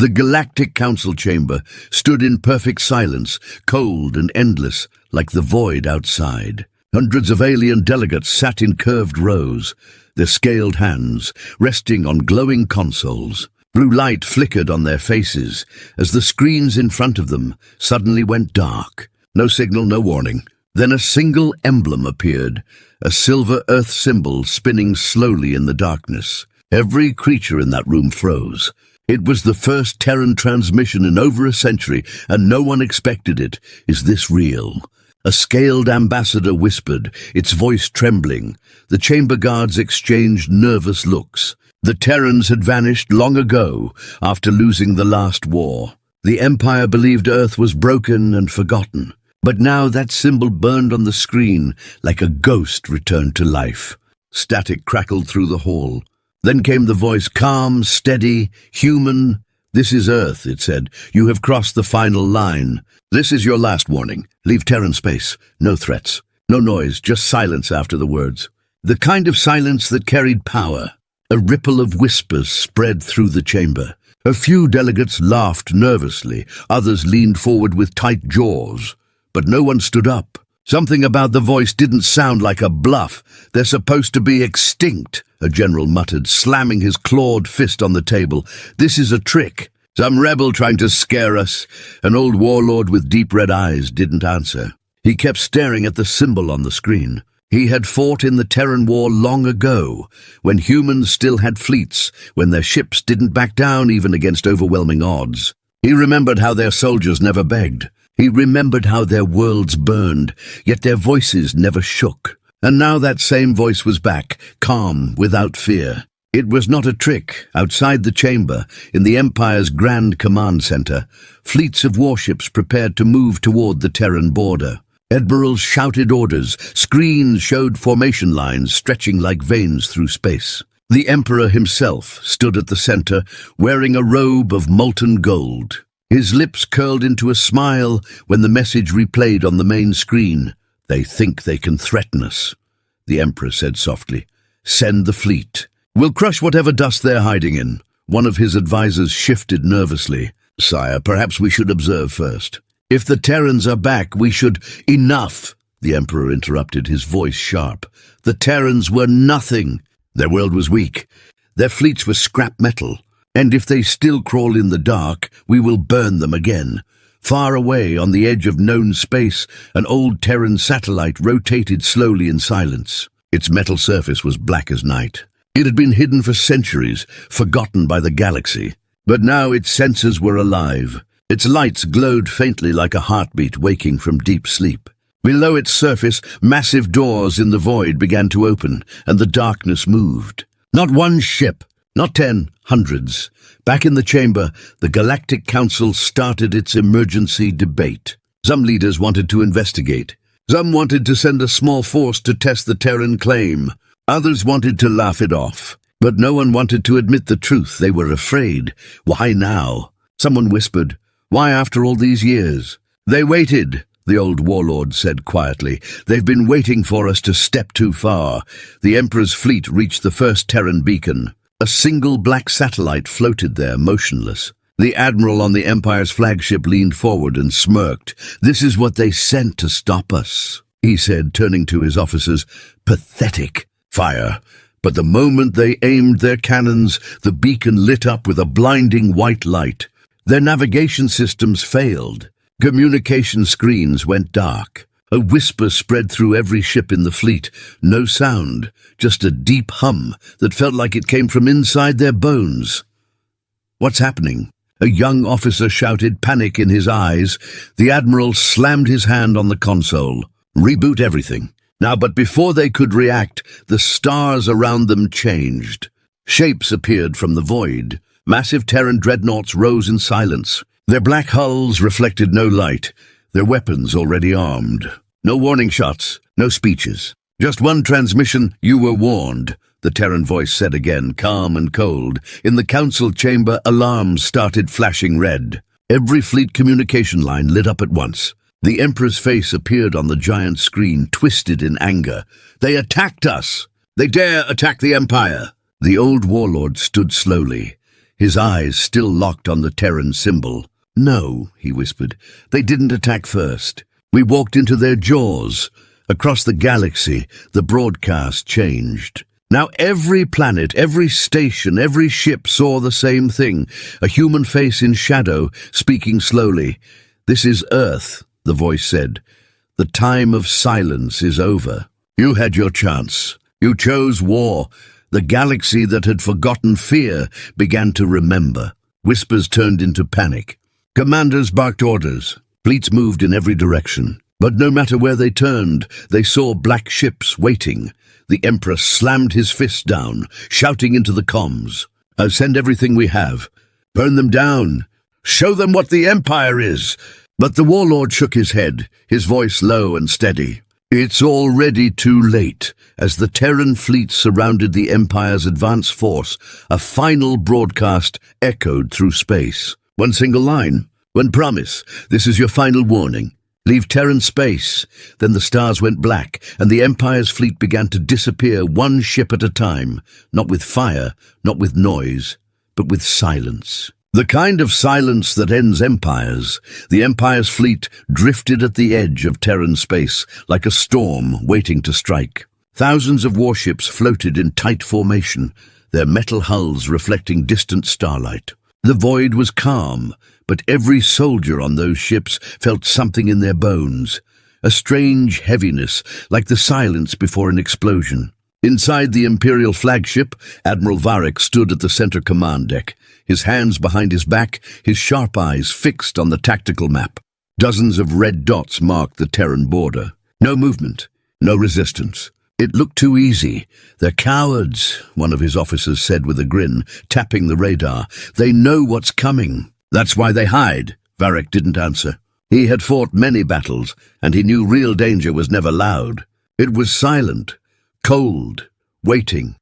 The Galactic Council chamber stood in perfect silence, cold and endless, like the void outside. Hundreds of alien delegates sat in curved rows, their scaled hands resting on glowing consoles. Blue light flickered on their faces as the screens in front of them suddenly went dark. No signal, no warning. Then a single emblem appeared, a silver Earth symbol spinning slowly in the darkness. Every creature in that room froze. It was the first Terran transmission in over a century, and no one expected it. Is this real? A scaled ambassador whispered, its voice trembling. The chamber guards exchanged nervous looks. The Terrans had vanished long ago, after losing the last war. The Empire believed Earth was broken and forgotten. But now that symbol burned on the screen like a ghost returned to life. Static crackled through the hall. Then came the voice, calm, steady, human. "This is Earth," it said. "You have crossed the final line. This is your last warning. Leave Terran space. No threats. No noise, just silence after the words." The kind of silence that carried power. A ripple of whispers spread through the chamber. A few delegates laughed nervously. Others leaned forward with tight jaws. But no one stood up. Something about the voice didn't sound like a bluff. "They're supposed to be extinct," a general muttered, slamming his clawed fist on the table. "This is a trick. Some rebel trying to scare us." An old warlord with deep red eyes didn't answer. He kept staring at the symbol on the screen. He had fought in the Terran War long ago, when humans still had fleets, when their ships didn't back down even against overwhelming odds. He remembered how their soldiers never begged. He remembered how their worlds burned, yet their voices never shook. And now that same voice was back, calm, without fear. It was not a trick. Outside the chamber, in the Empire's Grand Command Center, fleets of warships prepared to move toward the Terran border. Admirals shouted orders. Screens showed formation lines stretching like veins through space. The Emperor himself stood at the center, wearing a robe of molten gold. His lips curled into a smile when the message replayed on the main screen. "They think they can threaten us," the Emperor said softly. "Send the fleet. We'll crush whatever dust they're hiding in." One of his advisors shifted nervously. "Sire, perhaps we should observe first. If the Terrans are back, we should—" "Enough!" the Emperor interrupted, his voice sharp. "The Terrans were nothing. Their world was weak. Their fleets were scrap metal. And if they still crawl in the dark, we will burn them again." Far away, on the edge of known space, an old Terran satellite rotated slowly in silence. Its metal surface was black as night. It had been hidden for centuries, forgotten by the galaxy. But now its sensors were alive. Its lights glowed faintly like a heartbeat waking from deep sleep. Below its surface, massive doors in the void began to open, and the darkness moved. Not one ship. Not 10, hundreds. Back in the chamber, the Galactic Council started its emergency debate. Some leaders wanted to investigate. Some wanted to send a small force to test the Terran claim. Others wanted to laugh it off. But no one wanted to admit the truth. They were afraid. Why now? Someone whispered, "Why after all these years?" "They waited," the old warlord said quietly. "They've been waiting for us to step too far." The Emperor's fleet reached the first Terran beacon. A single black satellite floated there, motionless. The admiral on the Empire's flagship leaned forward and smirked. "This is what they sent to stop us," he said, turning to his officers. "Pathetic. Fire." But the moment they aimed their cannons, the beacon lit up with a blinding white light. Their navigation systems failed. Communication screens went dark. A whisper spread through every ship in the fleet. No sound, just a deep hum that felt like it came from inside their bones. "What's happening?" a young officer shouted, panic in his eyes. The admiral slammed his hand on the console. "Reboot everything." Now, but before they could react, the stars around them changed. Shapes appeared from the void. Massive Terran dreadnoughts rose in silence. Their black hulls reflected no light. Their weapons already armed. No warning shots, no speeches. "Just one transmission, you were warned," the Terran voice said again, calm and cold. In the council chamber, alarms started flashing red. Every fleet communication line lit up at once. The Emperor's face appeared on the giant screen, twisted in anger. "They attacked us! They dare attack the Empire!" The old warlord stood slowly. his eyes still locked on the Terran symbol. "No," he whispered. "They didn't attack first. We walked into their jaws." Across the galaxy, the broadcast changed. Now every planet, every station, every ship saw the same thing. A human face in shadow, speaking slowly. "This is Earth," the voice said. "The time of silence is over. You had your chance. You chose war." The galaxy that had forgotten fear began to remember. Whispers turned into panic. Commanders barked orders. Fleets moved in every direction. But no matter where they turned, they saw black ships waiting. The Emperor slammed his fist down, shouting into the comms. "I'll send everything we have. Burn them down. Show them what the Empire is." But the warlord shook his head, his voice low and steady. "It's already too late." As the Terran fleet surrounded the Empire's advance force, a final broadcast echoed through space. One single line. One promise. "This is your final warning. Leave Terran space." Then the stars went black, and the Empire's fleet began to disappear one ship at a time, not with fire, not with noise, but with silence. The kind of silence that ends empires. The Empire's fleet drifted at the edge of Terran space, like a storm waiting to strike. Thousands of warships floated in tight formation, their metal hulls reflecting distant starlight. The void was calm, but every soldier on those ships felt something in their bones, a strange heaviness, like the silence before an explosion. Inside the Imperial flagship, Admiral Varric stood at the center command deck, his hands behind his back, his sharp eyes fixed on the tactical map. Dozens of red dots marked the Terran border. No movement, no resistance. It looked too easy. "They're cowards," one of his officers said with a grin, tapping the radar. "They know what's coming. That's why they hide." Varric didn't answer. He had fought many battles, and he knew real danger was never loud. It was silent, cold, waiting.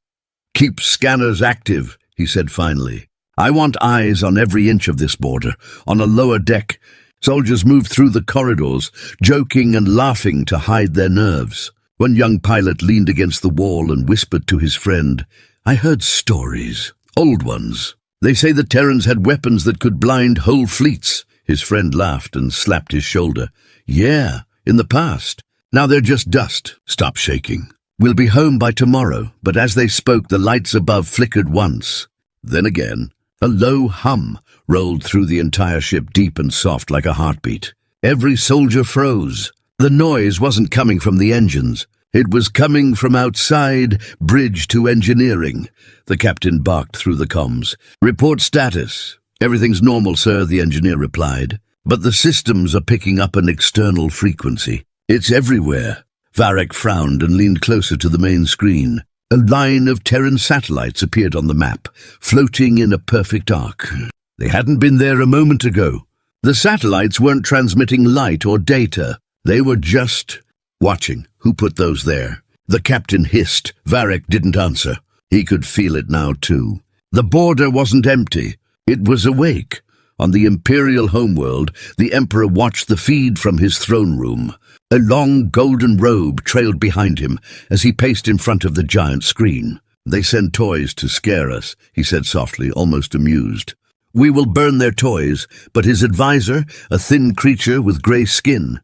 "Keep scanners active," he said finally. "I want eyes on every inch of this border, on a lower deck." Soldiers moved through the corridors, joking and laughing to hide their nerves. One young pilot leaned against the wall and whispered to his friend, "I heard stories, old ones. They say the Terrans had weapons that could blind whole fleets." His friend laughed and slapped his shoulder. "Yeah, in the past. Now they're just dust." "Stop shaking. We'll be home by tomorrow." But as they spoke, the lights above flickered once. Then again, a low hum rolled through the entire ship, deep and soft like a heartbeat. Every soldier froze. The noise wasn't coming from the engines. It was coming from outside, bridge to engineering. The captain barked through the comms. "Report status." "Everything's normal, sir," the engineer replied. "But the systems are picking up an external frequency. It's everywhere." Varric frowned and leaned closer to the main screen. A line of Terran satellites appeared on the map, floating in a perfect arc. They hadn't been there a moment ago. The satellites weren't transmitting light or data. They were just watching. "Who put those there?" The captain hissed. Varric didn't answer. He could feel it now, too. The border wasn't empty. It was awake. On the Imperial homeworld, the Emperor watched the feed from his throne room. A long golden robe trailed behind him as he paced in front of the giant screen. "They send toys to scare us," he said softly, almost amused. "We will burn their toys," but his advisor, a thin creature with grey skin,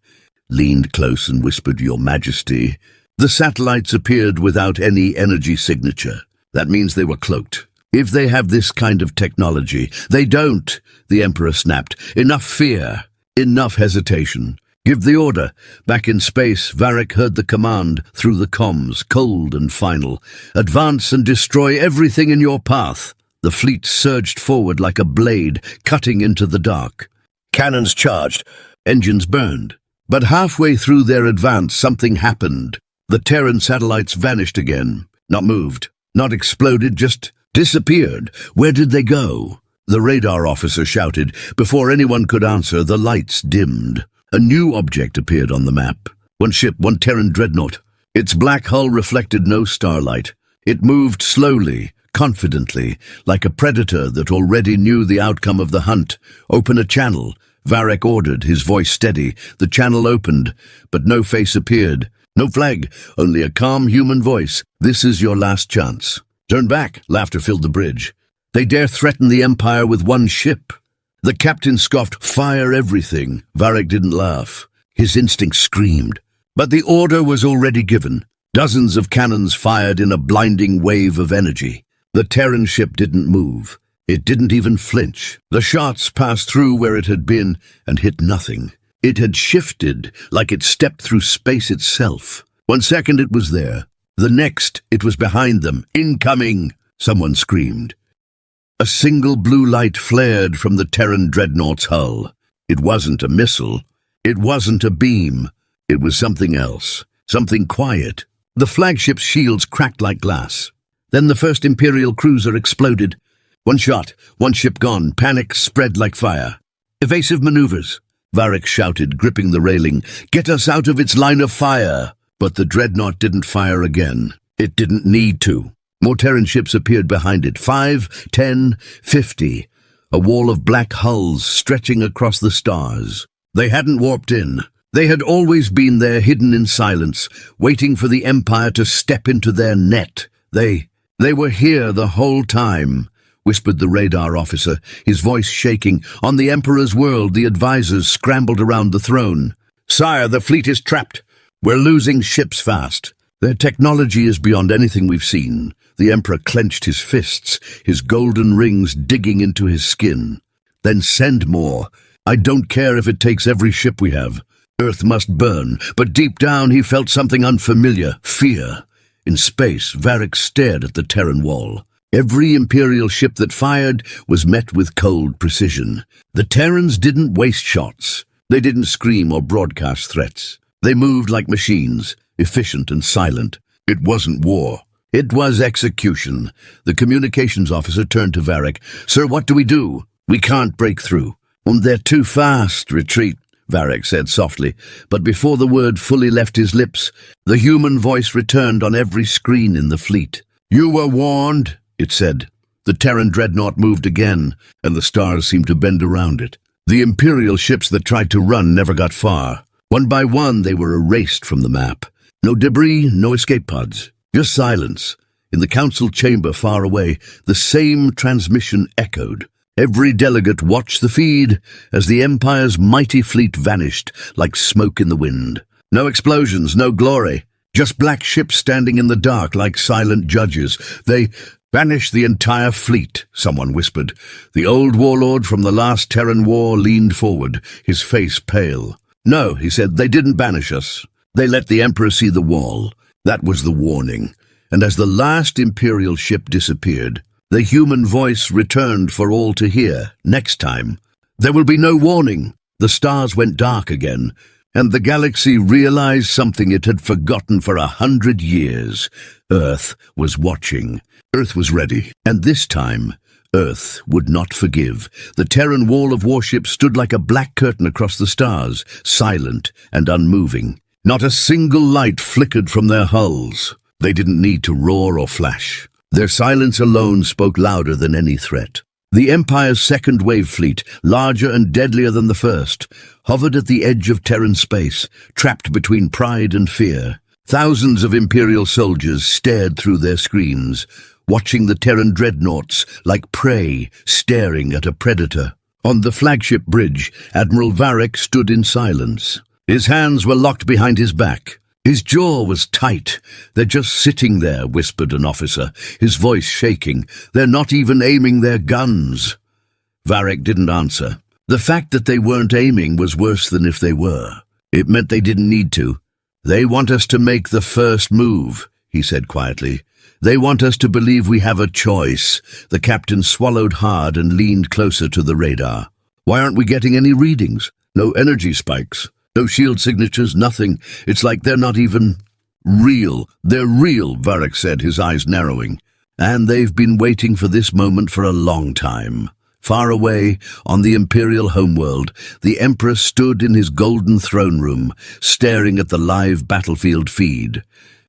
leaned close and whispered, "Your Majesty." The satellites appeared without any energy signature. That means they were cloaked. "If they have this kind of technology—" "They don't," the Emperor snapped. "Enough fear, enough hesitation. Give the order." Back in space, Varric heard the command through the comms, cold and final. "Advance and destroy everything in your path." The fleet surged forward like a blade, cutting into the dark. Cannons charged, engines burned. But halfway through their advance, something happened. The Terran satellites vanished again. Not moved, not exploded, just disappeared. Where did they go? The radar officer shouted. Before anyone could answer, the lights dimmed. A new object appeared on the map. One ship, one Terran dreadnought. Its black hull reflected no starlight. It moved slowly, confidently, like a predator that already knew the outcome of the hunt. "Open a channel." Varric ordered, his voice steady. The channel opened, but no face appeared. No flag, only a calm human voice. "This is your last chance." "Turn back," laughter filled the bridge. They dare threaten the Empire with one ship. The captain scoffed, "Fire everything." Varric didn't laugh. His instinct screamed. But the order was already given. Dozens of cannons fired in a blinding wave of energy. The Terran ship didn't move. It didn't even flinch. The shots passed through where it had been and hit nothing. It had shifted like it stepped through space itself. 1 second it was there. The next it was behind them. "Incoming!" someone screamed. A single blue light flared from the Terran dreadnought's hull. It wasn't a missile. It wasn't a beam. It was something else. Something quiet. The flagship's shields cracked like glass. Then the first Imperial cruiser exploded. One shot, one ship gone. Panic spread like fire. "Evasive maneuvers," Varric shouted, gripping the railing. "Get us out of its line of fire." But the dreadnought didn't fire again. It didn't need to. More Terran ships appeared behind it. 5, 10, 50. A wall of black hulls stretching across the stars. They hadn't warped in. They had always been there, hidden in silence, waiting for the Empire to step into their net. They were here the whole time, whispered the radar officer, his voice shaking. On the Emperor's world, the advisors scrambled around the throne. "Sire, the fleet is trapped. We're losing ships fast. Their technology is beyond anything we've seen." The Emperor clenched his fists, his golden rings digging into his skin. "Then send more. I don't care if it takes every ship we have. Earth must burn." But deep down he felt something unfamiliar, fear. In space, Varric stared at the Terran wall. Every Imperial ship that fired was met with cold precision. The Terrans didn't waste shots. They didn't scream or broadcast threats. They moved like machines, efficient and silent. It wasn't war. It was execution. The communications officer turned to Varric. "Sir, what do we do? We can't break through." "They're too fast. Retreat," Varric said softly, but before the word fully left his lips, the human voice returned on every screen in the fleet. "You were warned," it said. The Terran dreadnought moved again, and the stars seemed to bend around it. The Imperial ships that tried to run never got far. One by one they were erased from the map. No debris, no escape pods, just silence. In the council chamber far away, the same transmission echoed. Every delegate watched the feed as the Empire's mighty fleet vanished like smoke in the wind. No explosions, no glory, just black ships standing in the dark like silent judges. "They vanished the entire fleet," someone whispered. The old warlord from the last Terran war leaned forward, his face pale. "No," he said, "they didn't banish us. They let the Emperor see the wall. That was the warning." And as the last Imperial ship disappeared, the human voice returned for all to hear. "Next time, there will be no warning." The stars went dark again, and the galaxy realized something it had forgotten for 100 years. Earth was watching. Earth was ready. And this time, Earth would not forgive. The Terran wall of warships stood like a black curtain across the stars, silent and unmoving. Not a single light flickered from their hulls. They didn't need to roar or flash. Their silence alone spoke louder than any threat. The Empire's second wave fleet, larger and deadlier than the first, hovered at the edge of Terran space, trapped between pride and fear. Thousands of Imperial soldiers stared through their screens, watching the Terran dreadnoughts like prey staring at a predator. On the flagship bridge, Admiral Varric stood in silence. His hands were locked behind his back. His jaw was tight. "They're just sitting there," whispered an officer, his voice shaking. "They're not even aiming their guns." Varric didn't answer. The fact that they weren't aiming was worse than if they were. It meant they didn't need to. "They want us to make the first move," he said quietly. "They want us to believe we have a choice." The captain swallowed hard and leaned closer to the radar. "Why aren't we getting any readings? No energy spikes. No shield signatures, nothing. It's like they're not even real." "They're real," Varric said, his eyes narrowing. "And they've been waiting for this moment for a long time." Far away, on the Imperial homeworld, the Emperor stood in his golden throne room, staring at the live battlefield feed.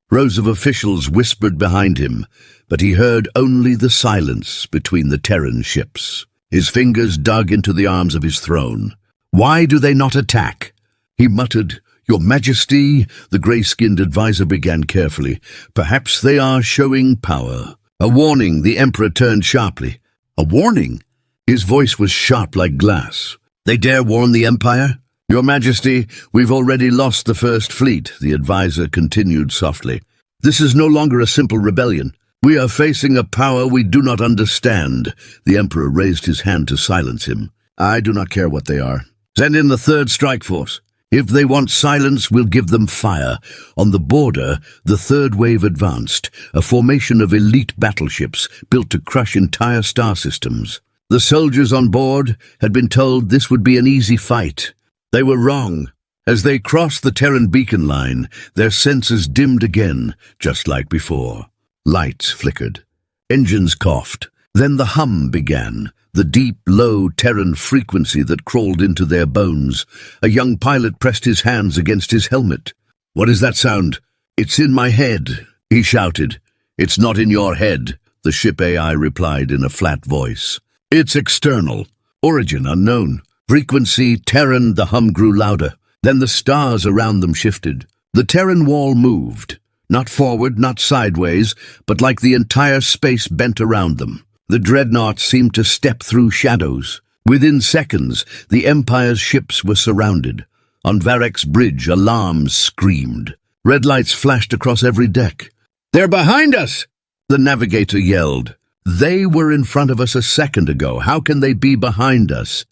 Rows of officials whispered behind him, but he heard only the silence between the Terran ships. His fingers dug into the arms of his throne. "Why do they not attack?" He muttered. "Your Majesty," the grey-skinned advisor began carefully. "Perhaps they are showing power." A warning, the Emperor turned sharply. A warning? His voice was sharp like glass. They dare warn the Empire? Your Majesty, we've already lost the First Fleet, the advisor continued softly. This is no longer a simple rebellion. We are facing a power we do not understand. The Emperor raised his hand to silence him. I do not care what they are. Send in the Third Strike Force. If they want silence, we'll give them fire. On the border, the third wave advanced, a formation of elite battleships built to crush entire star systems. The soldiers on board had been told this would be an easy fight. They were wrong. As they crossed the Terran beacon line, their senses dimmed again, just like before. Lights flickered. Engines coughed. Then the hum began, the deep, low Terran frequency that crawled into their bones. A young pilot pressed his hands against his helmet. What is that sound? It's in my head, he shouted. It's not in your head, the ship AI replied in a flat voice. It's external. Origin unknown. Frequency Terran, the hum grew louder. Then the stars around them shifted. The Terran wall moved. Not forward, not sideways, but like the entire space bent around them. The dreadnoughts seemed to step through shadows. Within seconds, the Empire's ships were surrounded. On Varek's bridge, alarms screamed. Red lights flashed across every deck. They're behind us! The navigator yelled. They were in front of us a second ago. How can they be behind us?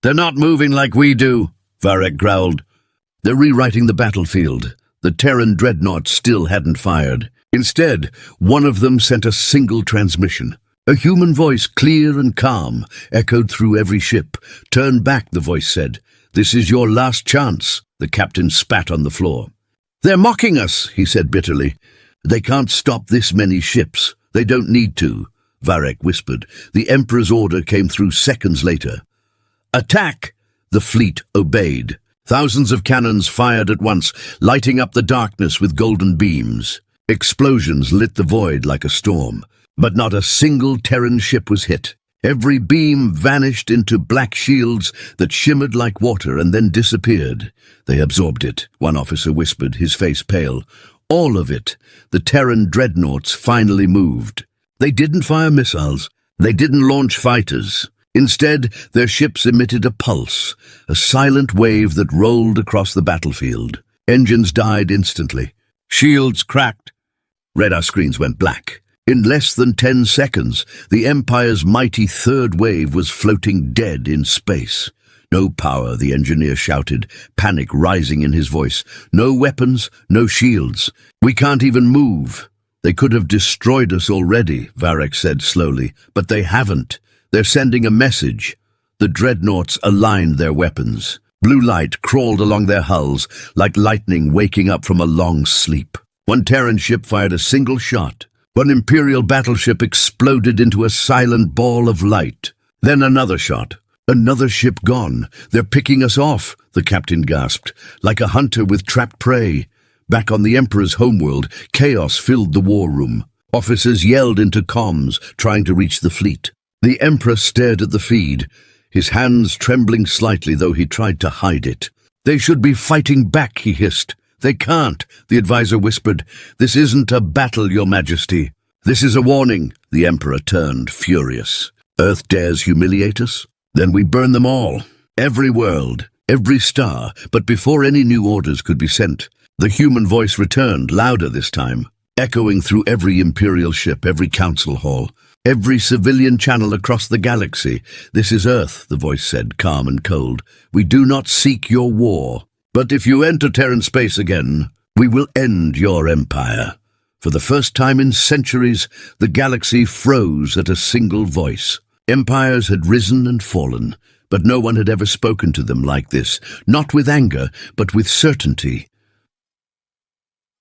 They're not moving like we do, Varek growled. They're rewriting the battlefield. The Terran dreadnought still hadn't fired. Instead, one of them sent a single transmission. A human voice, clear and calm, echoed through every ship. Turn back, the voice said. This is your last chance. The captain spat on the floor. They're mocking us, he said bitterly. They can't stop this many ships. They don't need to, Varek whispered. The Emperor's order came through seconds later. Attack! The fleet obeyed. Thousands of cannons fired at once, lighting up the darkness with golden beams. Explosions lit the void like a storm. But not a single Terran ship was hit. Every beam vanished into black shields that shimmered like water and then disappeared. They absorbed it, one officer whispered, his face pale. All of it. The Terran dreadnoughts finally moved. They didn't fire missiles. They didn't launch fighters. Instead, their ships emitted a pulse, a silent wave that rolled across the battlefield. Engines died instantly. Shields cracked. Radar screens went black. In less than 10 seconds, the Empire's mighty third wave was floating dead in space. No power, the engineer shouted, panic rising in his voice. No weapons, no shields. We can't even move. They could have destroyed us already, Varek said slowly, but they haven't. They're sending a message. The dreadnoughts aligned their weapons. Blue light crawled along their hulls, like lightning waking up from a long sleep. One Terran ship fired a single shot. One Imperial battleship exploded into a silent ball of light. Then another shot. Another ship gone. They're picking us off, the captain gasped, like a hunter with trapped prey. Back on the Emperor's homeworld, chaos filled the war room. Officers yelled into comms, trying to reach the fleet. The Emperor stared at the feed, his hands trembling slightly, though he tried to hide it. They should be fighting back, he hissed. They can't, the advisor whispered. This isn't a battle, Your Majesty. This is a warning. The Emperor turned, furious. Earth dares humiliate us? Then we burn them all. Every world, every star. But before any new orders could be sent, the human voice returned, louder this time, echoing through every Imperial ship, every council hall. Every civilian channel across the galaxy. This is Earth, the voice said, calm and cold. We do not seek your war. But if you enter Terran space again, we will end your empire. For the first time in centuries, the galaxy froze at a single voice. Empires had risen and fallen, but no one had ever spoken to them like this, not with anger, but with certainty.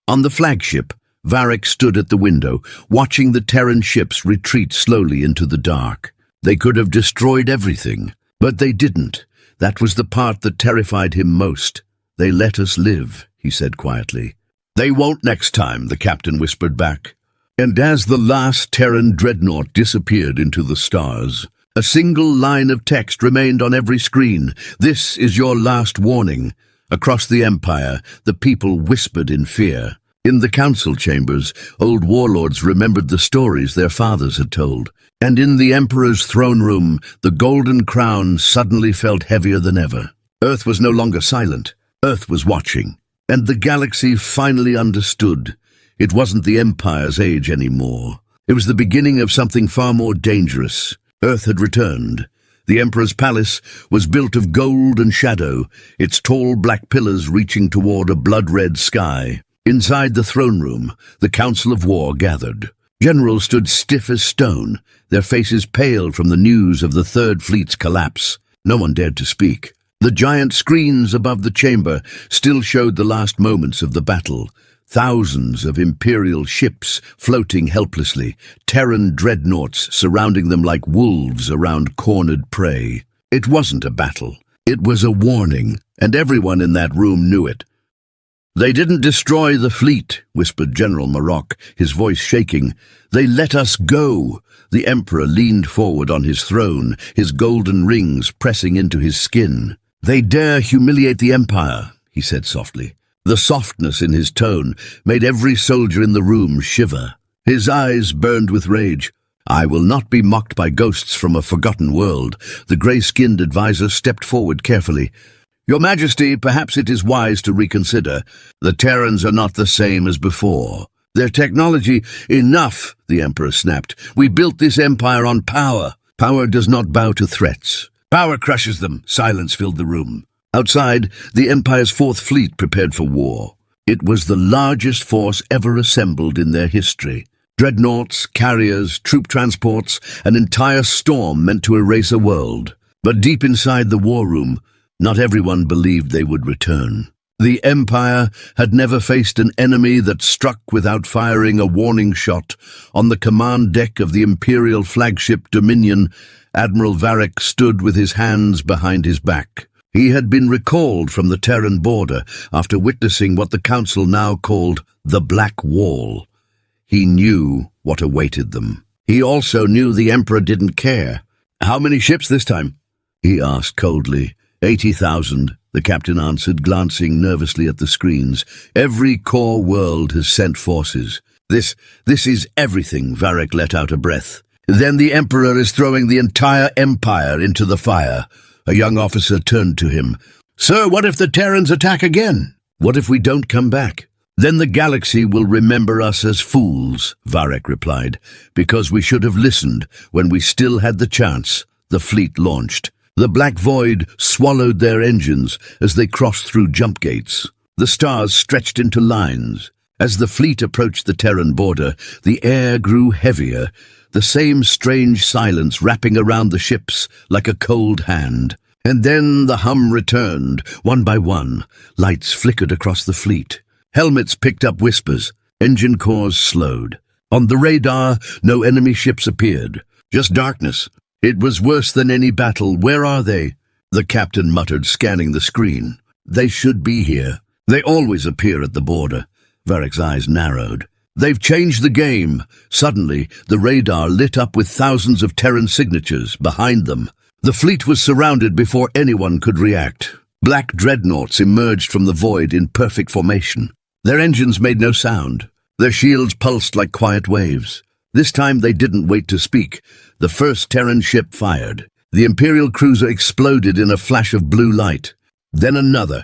On the flagship, Varek stood at the window, watching the Terran ships retreat slowly into the dark. They could have destroyed everything, but they didn't. That was the part that terrified him most. They let us live, he said quietly. They won't next time, the captain whispered back. And as the last Terran dreadnought disappeared into the stars, a single line of text remained on every screen. This is your last warning. Across the Empire, the people whispered in fear. In the council chambers, old warlords remembered the stories their fathers had told. And in the Emperor's throne room, the golden crown suddenly felt heavier than ever. Earth was no longer silent. Earth was watching. And the galaxy finally understood. It wasn't the Empire's age anymore. It was the beginning of something far more dangerous. Earth had returned. The Emperor's palace was built of gold and shadow, its tall black pillars reaching toward a blood-red sky. Inside the throne room, the Council of War gathered. Generals stood stiff as stone, their faces pale from the news of the Third Fleet's collapse. No one dared to speak. The giant screens above the chamber still showed the last moments of the battle. Thousands of Imperial ships floating helplessly, Terran dreadnoughts surrounding them like wolves around cornered prey. It wasn't a battle. It was a warning, and everyone in that room knew it. "They didn't destroy the fleet," whispered General Marok, his voice shaking. "They let us go." The Emperor leaned forward on his throne, his golden rings pressing into his skin. "They dare humiliate the Empire," he said softly. The softness in his tone made every soldier in the room shiver. His eyes burned with rage. "I will not be mocked by ghosts from a forgotten world." The grey-skinned advisor stepped forward carefully. "Your Majesty, perhaps it is wise to reconsider. The Terrans are not the same as before. Their technology—" "Enough," the Emperor snapped. "We built this empire on power. Power does not bow to threats. Power crushes them." Silence filled the room. Outside, the Empire's Fourth Fleet prepared for war. It was the largest force ever assembled in their history. Dreadnoughts, carriers, troop transports, an entire storm meant to erase a world. But deep inside the war room, not everyone believed they would return. The Empire had never faced an enemy that struck without firing a warning shot. On the command deck of the Imperial flagship Dominion, Admiral Varric stood with his hands behind his back. He had been recalled from the Terran border after witnessing what the Council now called the Black Wall. He knew what awaited them. He also knew the Emperor didn't care. "How many ships this time?" he asked coldly. 80,000, the captain answered, glancing nervously at the screens. "Every core world has sent forces. This is everything," Varric let out a breath. "Then the Emperor is throwing the entire Empire into the fire." A young officer turned to him. "Sir, what if the Terrans attack again?" "What if we don't come back?" "Then the galaxy will remember us as fools," Varric replied, "because we should have listened when we still had the chance." The fleet launched. The black void swallowed their engines as they crossed through jump gates. The stars stretched into lines. As the fleet approached the Terran border, the air grew heavier, the same strange silence wrapping around the ships like a cold hand. And then the hum returned, one by one. Lights flickered across the fleet. Helmets picked up whispers. Engine cores slowed. On the radar, no enemy ships appeared. Just darkness. It was worse than any battle. "Where are they?" the captain muttered, scanning the screen. "They should be here. They always appear at the border." Varric's eyes narrowed. "They've changed the game." Suddenly, the radar lit up with thousands of Terran signatures behind them. The fleet was surrounded before anyone could react. Black dreadnoughts emerged from the void in perfect formation. Their engines made no sound. Their shields pulsed like quiet waves. This time they didn't wait to speak. The first Terran ship fired. The Imperial cruiser exploded in a flash of blue light. Then another,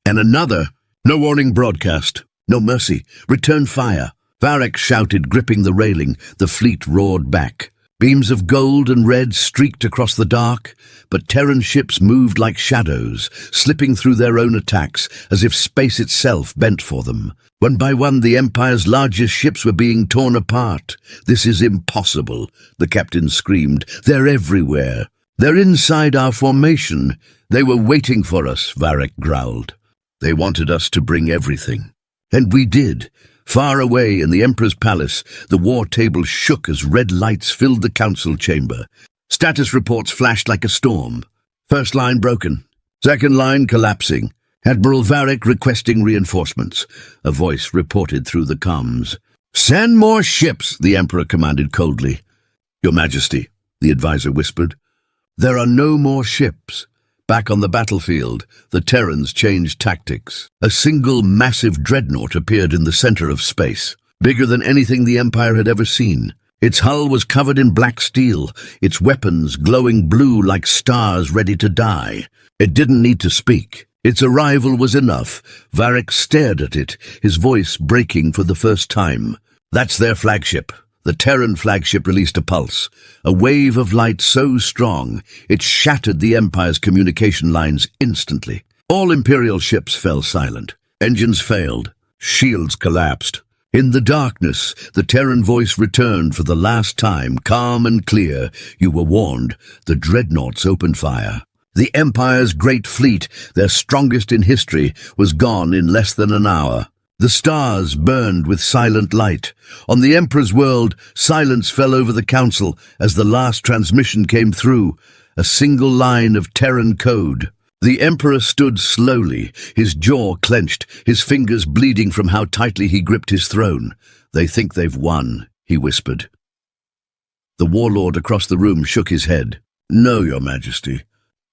and another. No warning broadcast. No mercy. Return fire. Varric shouted, gripping the railing. The fleet roared back. Beams of gold and red streaked across the dark, but Terran ships moved like shadows, slipping through their own attacks as if space itself bent for them. One by one, the Empire's largest ships were being torn apart. "This is impossible," the captain screamed. "They're everywhere. They're inside our formation. They were waiting for us," Varric growled. "They wanted us to bring everything. And we did." Far away in the Emperor's palace, the war table shook as red lights filled the council chamber. Status reports flashed like a storm. First line broken. Second line collapsing. Admiral Varric requesting reinforcements. A voice reported through the comms. "Send more ships," the Emperor commanded coldly. "Your Majesty," the advisor whispered. "There are no more ships." Back on the battlefield, the Terrans changed tactics. A single massive dreadnought appeared in the center of space, bigger than anything the Empire had ever seen. Its hull was covered in black steel, its weapons glowing blue like stars ready to die. It didn't need to speak. Its arrival was enough. Varric stared at it, his voice breaking for the first time. "That's their flagship." The Terran flagship released a pulse, a wave of light so strong it shattered the Empire's communication lines instantly. All Imperial ships fell silent. Engines failed. Shields collapsed. In the darkness, the Terran voice returned for the last time, calm and clear. "You were warned. The dreadnoughts opened fire." The Empire's great fleet, their strongest in history, was gone in less than an hour. The stars burned with silent light. On the Emperor's world, silence fell over the Council as the last transmission came through, a single line of Terran code. The Emperor stood slowly, his jaw clenched, his fingers bleeding from how tightly he gripped his throne. "They think they've won," he whispered. The warlord across the room shook his head. "No, Your Majesty.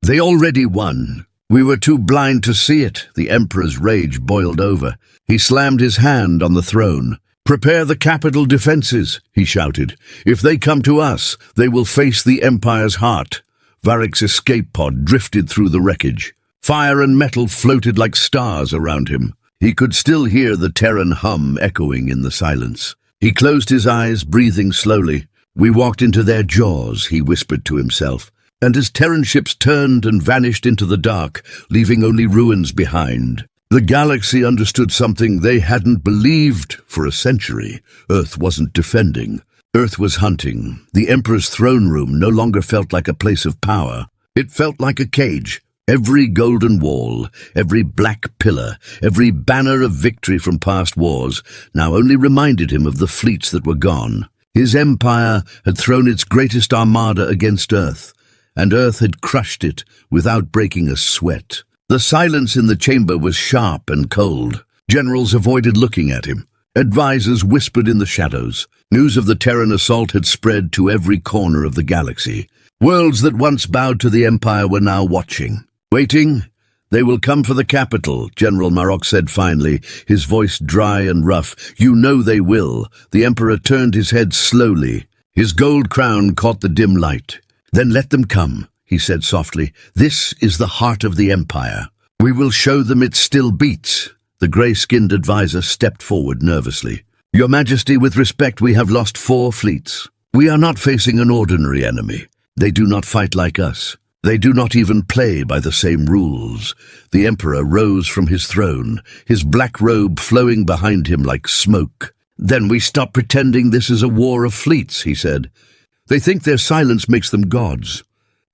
They already won. We were too blind to see it." The Emperor's rage boiled over. He slammed his hand on the throne. "Prepare the capital defenses," he shouted. "If they come to us, they will face the Empire's heart." Varric's escape pod drifted through the wreckage. Fire and metal floated like stars around him. He could still hear the Terran hum echoing in the silence. He closed his eyes, breathing slowly. "We walked into their jaws," he whispered to himself. And as Terran ships turned and vanished into the dark, leaving only ruins behind, the galaxy understood something they hadn't believed for a century. Earth wasn't defending. Earth was hunting. The Emperor's throne room no longer felt like a place of power. It felt like a cage. Every golden wall, every black pillar, every banner of victory from past wars now only reminded him of the fleets that were gone. His empire had thrown its greatest armada against Earth, and Earth had crushed it without breaking a sweat. The silence in the chamber was sharp and cold. Generals avoided looking at him. Advisors whispered in the shadows. News of the Terran assault had spread to every corner of the galaxy. Worlds that once bowed to the Empire were now watching. "Waiting? They will come for the capital," General Marok said finally, his voice dry and rough. "You know they will." The Emperor turned his head slowly. His gold crown caught the dim light. "Then let them come," he said softly. "This is the heart of the Empire. We will show them it still beats." The grey-skinned advisor stepped forward nervously. "Your Majesty, with respect, we have lost 4 fleets. We are not facing an ordinary enemy. They do not fight like us. They do not even play by the same rules." The Emperor rose from his throne, his black robe flowing behind him like smoke. "Then we stop pretending this is a war of fleets," he said. "They think their silence makes them gods.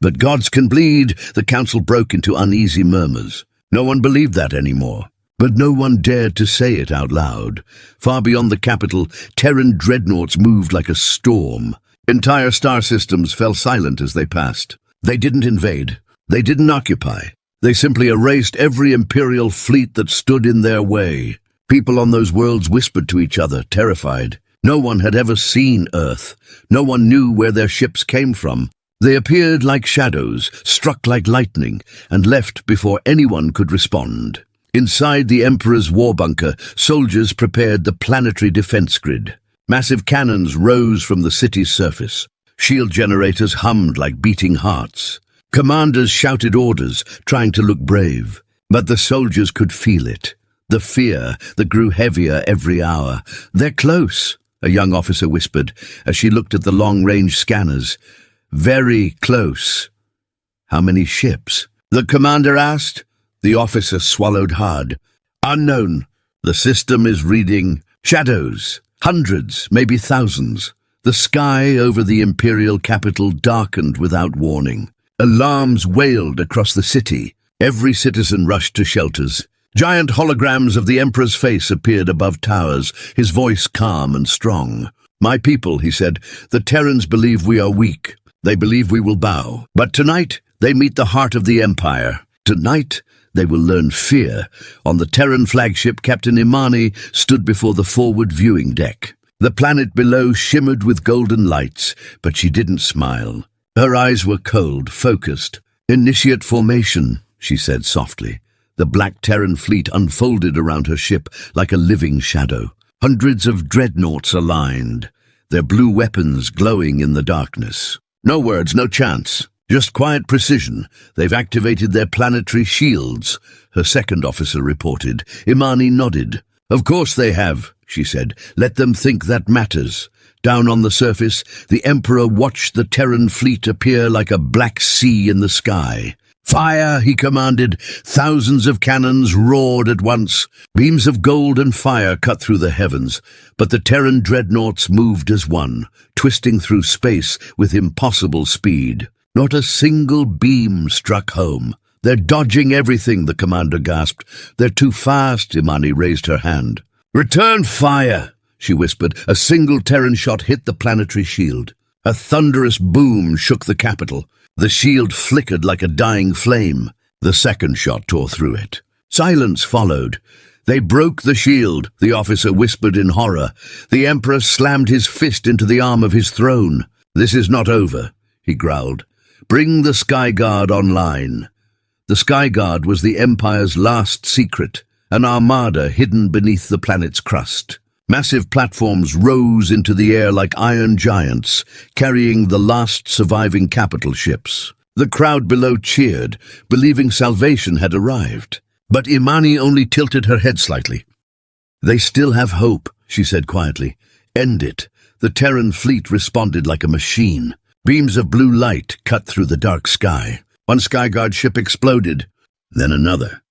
But gods can bleed." The council broke into uneasy murmurs. No one believed that anymore. But no one dared to say it out loud. Far beyond the capital, Terran dreadnoughts moved like a storm. Entire star systems fell silent as they passed. They didn't invade. They didn't occupy. They simply erased every Imperial fleet that stood in their way. People on those worlds whispered to each other, terrified. No one had ever seen Earth. No one knew where their ships came from. They appeared like shadows, struck like lightning, and left before anyone could respond. Inside the Emperor's war bunker, soldiers prepared the planetary defense grid. Massive cannons rose from the city's surface. Shield generators hummed like beating hearts. Commanders shouted orders, trying to look brave. But the soldiers could feel it. The fear that grew heavier every hour. "They're close," a young officer whispered as she looked at the long-range scanners. "Very close." "How many ships?" the commander asked. The officer swallowed hard. "Unknown. The system is reading shadows. Hundreds, maybe thousands." The sky over the Imperial capital darkened without warning. Alarms wailed across the city. Every citizen rushed to shelters. Giant holograms of the Emperor's face appeared above towers, his voice calm and strong. "My people," he said, "the Terrans believe we are weak. They believe we will bow. But tonight, they meet the heart of the Empire. Tonight, they will learn fear." On the Terran flagship, Captain Imani stood before the forward viewing deck. The planet below shimmered with golden lights, but she didn't smile. Her eyes were cold, focused. "Initiate formation," she said softly. The black Terran fleet unfolded around her ship like a living shadow. Hundreds of dreadnoughts aligned. their blue weapons glowing in the darkness. No words, no chance. Just quiet precision. They've activated their planetary shields, her second officer reported. Imani nodded. Of course they have, she said. Let them think that matters. Down on the surface, the Emperor watched the Terran fleet appear like a black sea in the sky. Fire, he commanded. Thousands of cannons roared at once. Beams of gold and fire cut through the heavens, but the Terran dreadnoughts moved as one, twisting through space with impossible speed. Not a single beam struck home. They're dodging everything, the commander gasped. They're too fast, Imani raised her hand. Return fire, she whispered. A single Terran shot hit the planetary shield. A thunderous boom shook the capital. The shield flickered like a dying flame. The second shot tore through it. Silence followed. They broke the shield, the officer whispered in horror. The Emperor slammed his fist into the arm of his throne. This is not over, he growled. Bring the Sky Guard online. The Sky Guard was the Empire's last secret, an armada hidden beneath the planet's crust. Massive platforms rose into the air like iron giants, carrying the last surviving capital ships. The crowd below cheered, believing salvation had arrived. But Imani only tilted her head slightly. They still have hope, she said quietly. End it. The Terran fleet responded like a machine. Beams of blue light cut through the dark sky. One Skyguard ship exploded, then another,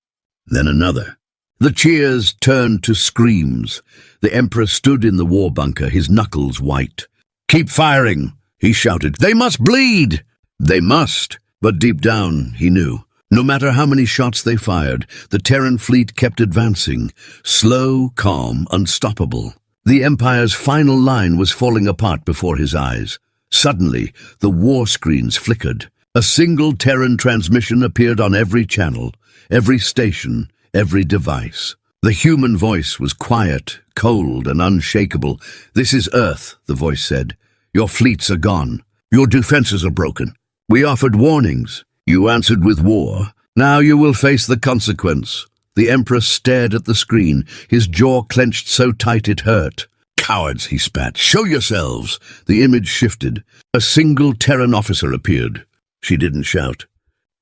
then another. The cheers turned to screams. The Emperor stood in the war bunker, his knuckles white. Keep firing, he shouted. They must bleed! They must, but deep down, he knew. No matter how many shots they fired, the Terran fleet kept advancing, slow, calm, unstoppable. The Empire's final line was falling apart before his eyes. Suddenly, the war screens flickered. A single Terran transmission appeared on every channel, every station, every device. The human voice was quiet, cold, and unshakable. This is Earth, the voice said. Your fleets are gone. Your defenses are broken. We offered warnings. You answered with war. Now you will face the consequence. The Emperor stared at the screen, his jaw clenched so tight it hurt. Cowards, he spat. Show yourselves. The image shifted. A single Terran officer appeared. She didn't shout.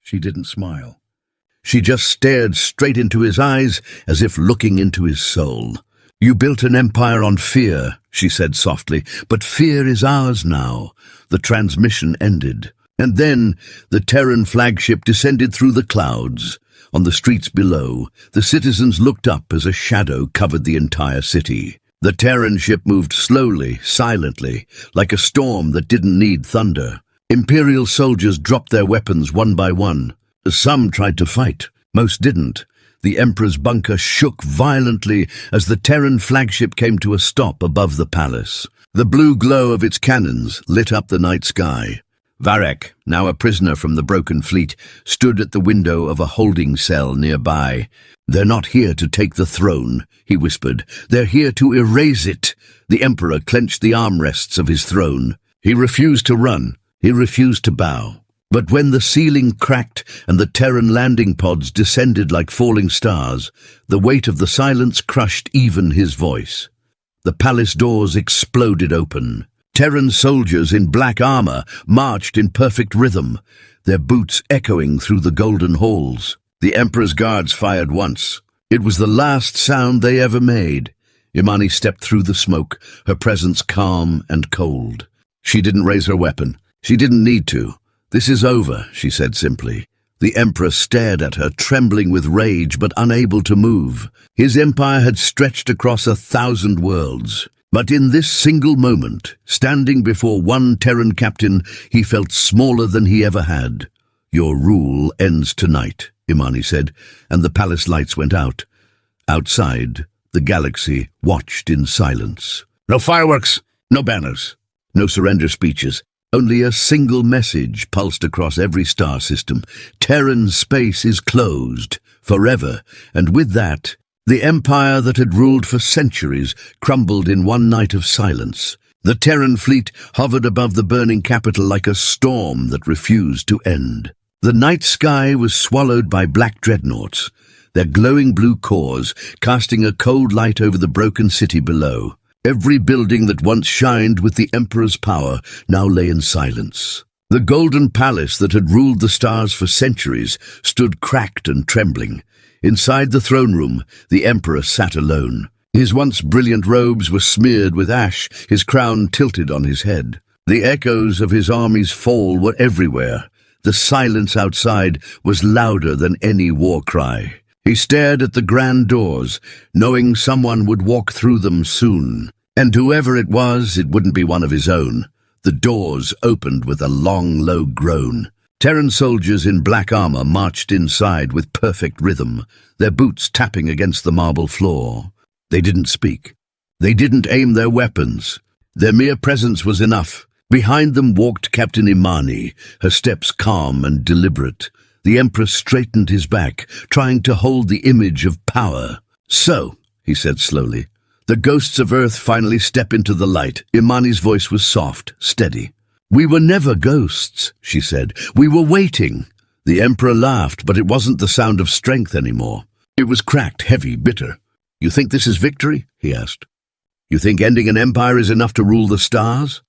She didn't smile. She just stared straight into his eyes, as if looking into his soul. You built an empire on fear, she said softly, but fear is ours now. The transmission ended. And then the Terran flagship descended through the clouds. On the streets below, the citizens looked up as a shadow covered the entire city. The Terran ship moved slowly, silently, like a storm that didn't need thunder. Imperial soldiers dropped their weapons one by one. Some tried to fight, most didn't. The Emperor's bunker shook violently as the Terran flagship came to a stop above the palace. The blue glow of its cannons lit up the night sky. Varek, now a prisoner from the broken fleet, stood at the window of a holding cell nearby. They're not here to take the throne, he whispered. They're here to erase it. The Emperor clenched the armrests of his throne. He refused to run. He refused to bow. But when the ceiling cracked and the Terran landing pods descended like falling stars, the weight of the silence crushed even his voice. The palace doors exploded open. Terran soldiers in black armor marched in perfect rhythm, their boots echoing through the golden halls. The Emperor's guards fired once. It was the last sound they ever made. Imani stepped through the smoke, her presence calm and cold. She didn't raise her weapon. She didn't need to. This is over, she said simply. The Emperor stared at her, trembling with rage but unable to move. His empire had stretched across 1,000 worlds. But in this single moment, standing before one Terran captain, he felt smaller than he ever had. Your rule ends tonight, Imani said, and the palace lights went out. Outside, the galaxy watched in silence. No fireworks, no banners, no surrender speeches. Only a single message pulsed across every star system. Terran space is closed, forever, and with that, the empire that had ruled for centuries crumbled in one night of silence. The Terran fleet hovered above the burning capital like a storm that refused to end. The night sky was swallowed by black dreadnoughts, their glowing blue cores casting a cold light over the broken city below. Every building that once shined with the Emperor's power now lay in silence. The golden palace that had ruled the stars for centuries stood cracked and trembling. Inside the throne room, the Emperor sat alone. His once brilliant robes were smeared with ash, his crown tilted on his head. The echoes of his army's fall were everywhere. The silence outside was louder than any war cry. He stared at the grand doors, knowing someone would walk through them soon. And whoever it was, it wouldn't be one of his own. The doors opened with a long, low groan. Terran soldiers in black armor marched inside with perfect rhythm, their boots tapping against the marble floor. They didn't speak. They didn't aim their weapons. Their mere presence was enough. Behind them walked Captain Imani, her steps calm and deliberate. The Emperor straightened his back, trying to hold the image of power. "So," he said slowly, "the ghosts of Earth finally step into the light." Imani's voice was soft, steady. "We were never ghosts," she said. "We were waiting." The Emperor laughed, but it wasn't the sound of strength anymore. It was cracked, heavy, bitter. "You think this is victory?" he asked. "You think ending an empire is enough to rule the stars?"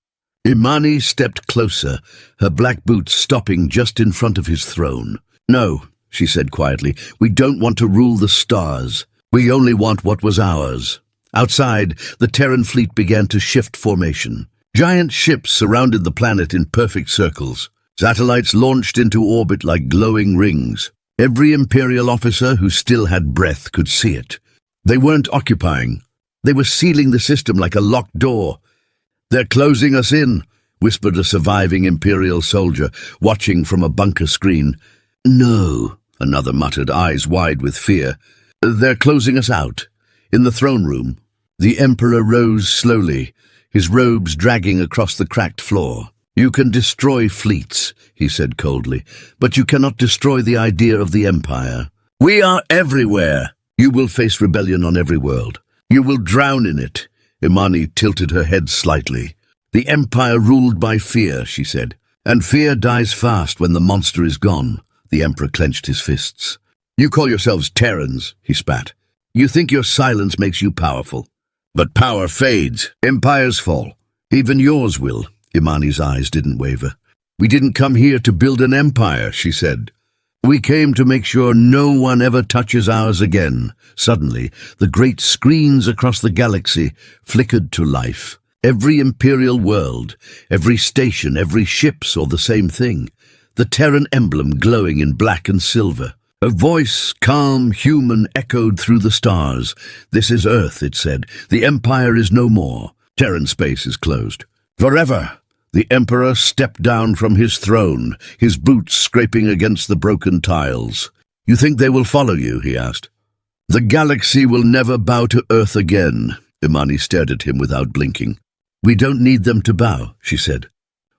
Imani stepped closer, her black boots stopping just in front of his throne. "No," she said quietly, "we don't want to rule the stars. We only want what was ours." Outside, the Terran fleet began to shift formation. Giant ships surrounded the planet in perfect circles. Satellites launched into orbit like glowing rings. Every Imperial officer who still had breath could see it. They weren't occupying. They were sealing the system like a locked door. "They're closing us in," whispered a surviving Imperial soldier, watching from a bunker screen. "No," another muttered, eyes wide with fear. "They're closing us out." In the throne room, the Emperor rose slowly, his robes dragging across the cracked floor. "You can destroy fleets," he said coldly, "but you cannot destroy the idea of the Empire. We are everywhere. You will face rebellion on every world. You will drown in it." Imani tilted her head slightly. "The Empire ruled by fear," she said, "and fear dies fast when the monster is gone." The Emperor clenched his fists. "You call yourselves Terrans," he spat. "You think your silence makes you powerful. But power fades. Empires fall. Even yours will." Imani's eyes didn't waver. "We didn't come here to build an empire," she said. "We came to make sure no one ever touches ours again." Suddenly, the great screens across the galaxy flickered to life. Every Imperial world, every station, every ship saw the same thing. The Terran emblem glowing in black and silver. A voice, calm, human, echoed through the stars. "This is Earth," it said. "The Empire is no more. Terran space is closed. Forever." The Emperor stepped down from his throne, his boots scraping against the broken tiles. "You think they will follow you?" he asked. "The galaxy will never bow to Earth again." Imani stared at him without blinking. "We don't need them to bow," she said.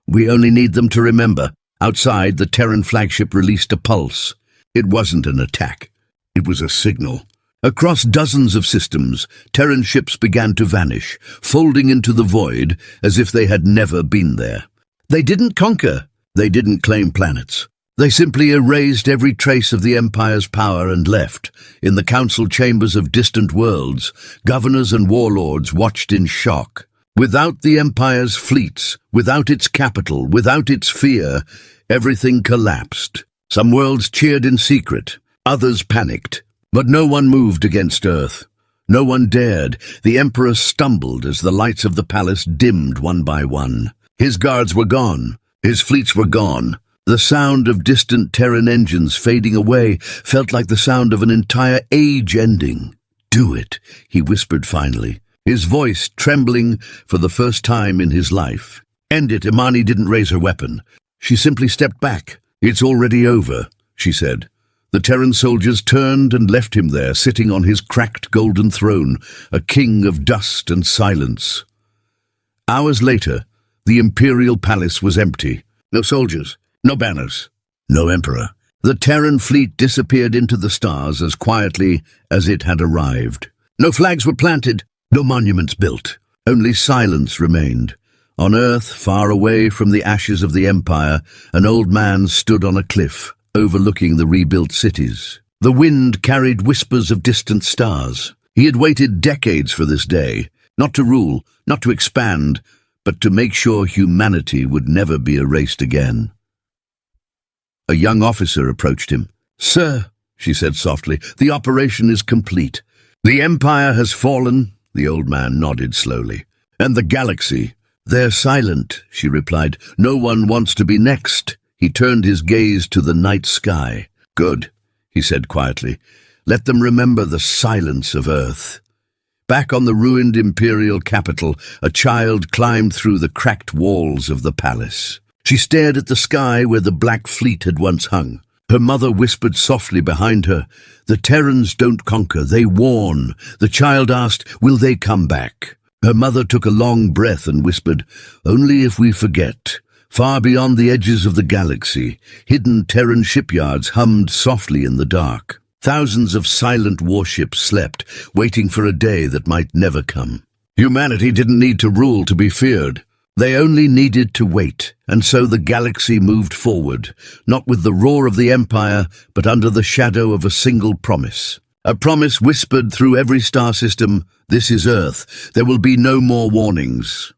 "We only need them to remember." Outside, the Terran flagship released a pulse. It wasn't an attack. It was a signal. Across dozens of systems, Terran ships began to vanish, folding into the void as if they had never been there. They didn't conquer. They didn't claim planets. They simply erased every trace of the Empire's power and left. In the council chambers of distant worlds, governors and warlords watched in shock. Without the Empire's fleets, without its capital, without its fear, everything collapsed. Some worlds cheered in secret, others panicked. But no one moved against Earth. No one dared. The Emperor stumbled as the lights of the palace dimmed one by one. His guards were gone. His fleets were gone. The sound of distant Terran engines fading away felt like the sound of an entire age ending. "Do it," he whispered finally, his voice trembling for the first time in his life. "End it." Imani didn't raise her weapon. She simply stepped back. "It's already over," she said. The Terran soldiers turned and left him there, sitting on his cracked golden throne, a king of dust and silence. Hours later, the Imperial palace was empty. No soldiers, no banners, no emperor. The Terran fleet disappeared into the stars as quietly as it had arrived. No flags were planted, no monuments built. Only silence remained. On Earth, far away from the ashes of the Empire, an old man stood on a cliff, overlooking the rebuilt cities. The wind carried whispers of distant stars. He had waited decades for this day. Not to rule, not to expand, but to make sure humanity would never be erased again. A young officer approached him. "Sir," she said softly, "the operation is complete. The Empire has fallen," the old man nodded slowly. "And the galaxy." "They're silent," she replied. "No one wants to be next." He turned his gaze to the night sky. "Good," he said quietly. "Let them remember the silence of Earth." Back on the ruined imperial capital, a child climbed through the cracked walls of the palace. She stared at the sky where the Black Fleet had once hung. Her mother whispered softly behind her, "The Terrans don't conquer, they warn." The child asked, "Will they come back?" Her mother took a long breath and whispered, "Only if we forget." Far beyond the edges of the galaxy, hidden Terran shipyards hummed softly in the dark. Thousands of silent warships slept, waiting for a day that might never come. Humanity didn't need to rule to be feared. They only needed to wait, and so the galaxy moved forward, not with the roar of the Empire, but under the shadow of a single promise. A promise whispered through every star system, "This is Earth. There will be no more warnings."